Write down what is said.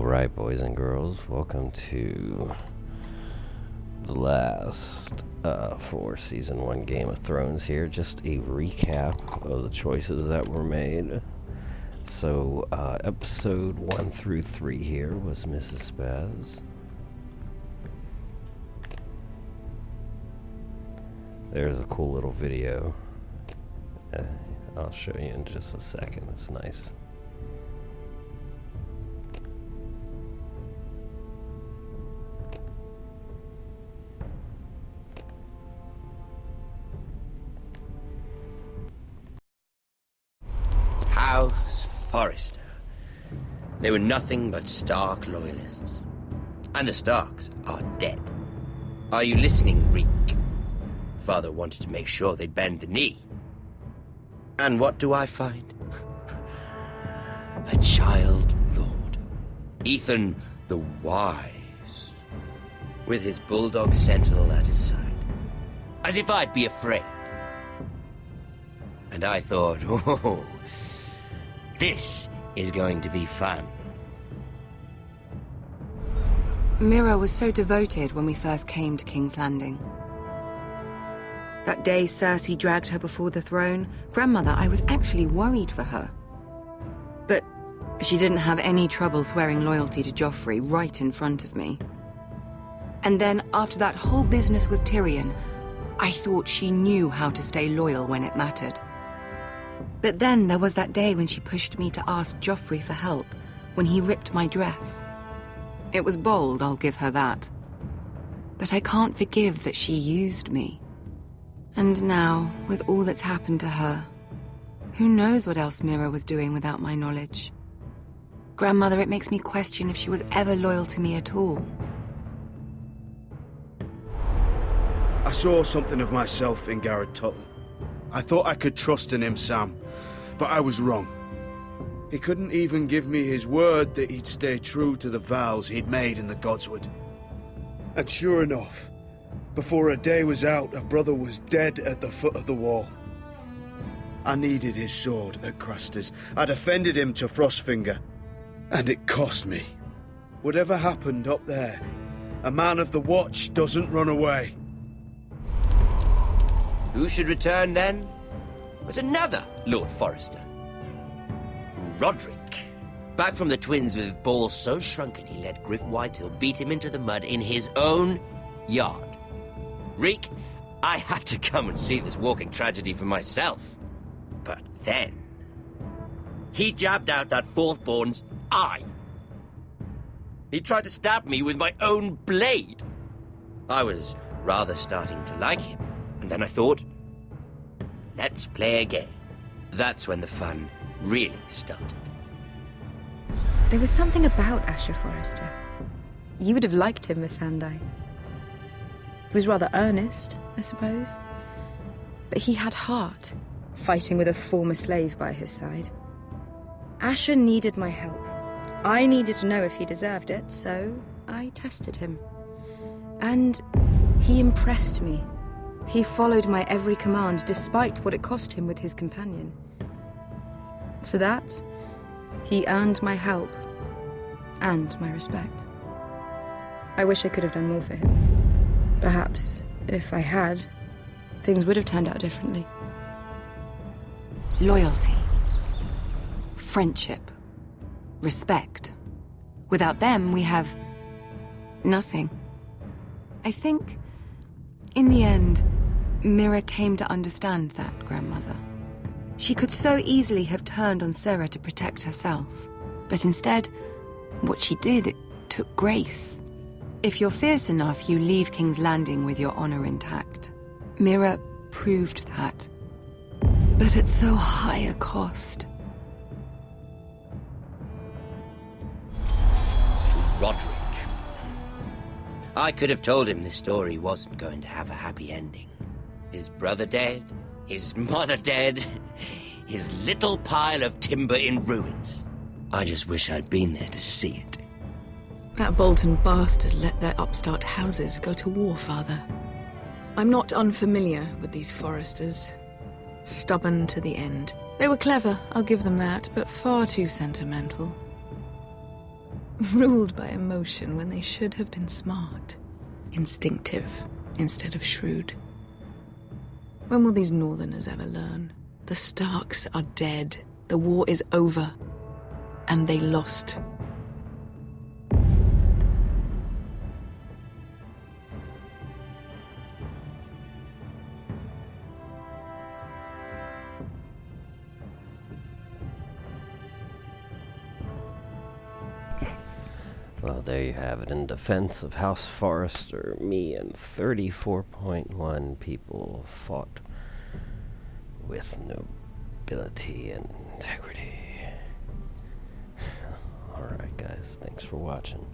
Alright, boys and girls, welcome to the last for Season 1 Game of Thrones here. Just a recap of the choices that were made. So, episode 1 through 3 here was Mrs. Spaz. There's a cool little video. I'll show you in just a second, it's nice. Forrester. They were nothing but Stark loyalists. And the Starks are dead. Are you listening, Reek? Father wanted to make sure they'd bend the knee. And what do I find? A child lord. Ethan the Wise. With his bulldog sentinel at his side. As if I'd be afraid. And I thought, oh, this is going to be fun. Mira was so devoted when we first came to King's Landing. That day Cersei dragged her before the throne, Grandmother, I was actually worried for her. But she didn't have any trouble swearing loyalty to Joffrey right in front of me. And then, after that whole business with Tyrion, I thought she knew how to stay loyal when it mattered. But then there was that day when she pushed me to ask Joffrey for help, when he ripped my dress. It was bold, I'll give her that. But I can't forgive that she used me. And now, with all that's happened to her, who knows what else Mira was doing without my knowledge? Grandmother, it makes me question if she was ever loyal to me at all. I saw something of myself in Garrett Tuttle. I thought I could trust in him, Sam, but I was wrong. He couldn't even give me his word that he'd stay true to the vows he'd made in the Godswood. And sure enough, before a day was out, a brother was dead at the foot of the wall. I needed his sword at Craster's. I defended him to Frostfinger, and it cost me. Whatever happened up there, a man of the Watch doesn't run away. Who should return then? But another Lord Forrester. Roderick. Back from the Twins with balls so shrunken he let Griff Whitehill beat him into the mud in his own yard. Reek, I had to come and see this walking tragedy for myself. But then, he jabbed out that fourth-born's eye. He tried to stab me with my own blade. I was rather starting to like him. And then I thought, let's play a game. That's when the fun really started. There was something about Asher Forrester. You would have liked him, Miss Sandai. He was rather earnest, I suppose. But he had heart, fighting with a former slave by his side. Asher needed my help. I needed to know if he deserved it, so I tested him. And he impressed me. He followed my every command, despite what it cost him with his companion. For that, he earned my help and my respect. I wish I could have done more for him. Perhaps, if I had, things would have turned out differently. Loyalty. Friendship. Respect. Without them, we have nothing. I think, in the end, Mira came to understand that, Grandmother. She could so easily have turned on Sarah to protect herself. But instead, what she did, it took grace. If you're fierce enough, you leave King's Landing with your honor intact. Mira proved that. But at so high a cost. Roderick. I could have told him this story wasn't going to have a happy ending. His brother dead, his mother dead, his little pile of timber in ruins. I just wish I'd been there to see it. That Bolton bastard let their upstart houses go to war, Father. I'm not unfamiliar with these Forresters. Stubborn to the end. They were clever, I'll give them that, but far too sentimental. Ruled by emotion when they should have been smart. Instinctive instead of shrewd. When will these Northerners ever learn? The Starks are dead. The war is over. And they lost. Well, there you have it. In defense of House Forrester, me and 34.1 people fought with nobility and integrity. Alright guys, thanks for watching.